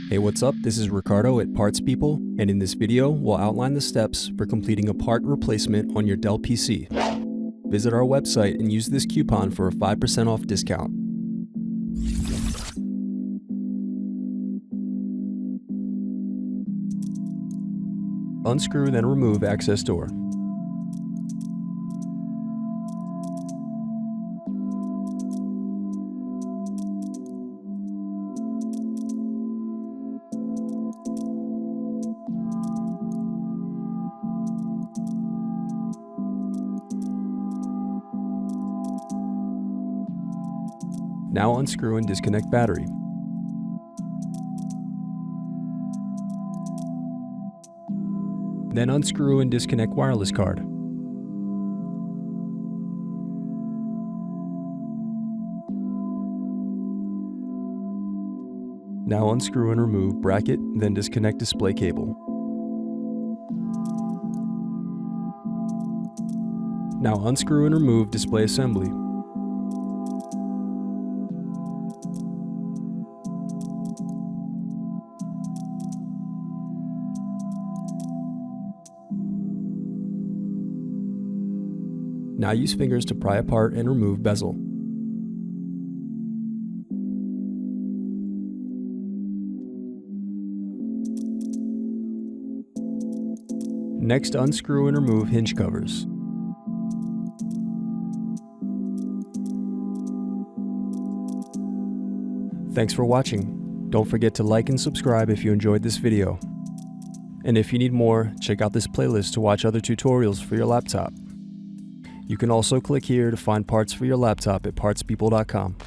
Hey, what's up? This is Ricardo at Parts People, and in this video, we'll outline the steps for completing a part replacement on your Dell PC. Visit our website and use this coupon for a 5% off discount. Unscrew, then remove access door. Now unscrew and disconnect battery. Then unscrew and disconnect wireless card. Now unscrew and remove bracket, then disconnect display cable. Now unscrew and remove display assembly. Now use fingers to pry apart and remove bezel. Next, unscrew and remove hinge covers. Thanks for watching. Don't forget to like and subscribe if you enjoyed this video. And if you need more, check out this playlist to watch other tutorials for your laptop. You can also click here to find parts for your laptop at partspeople.com.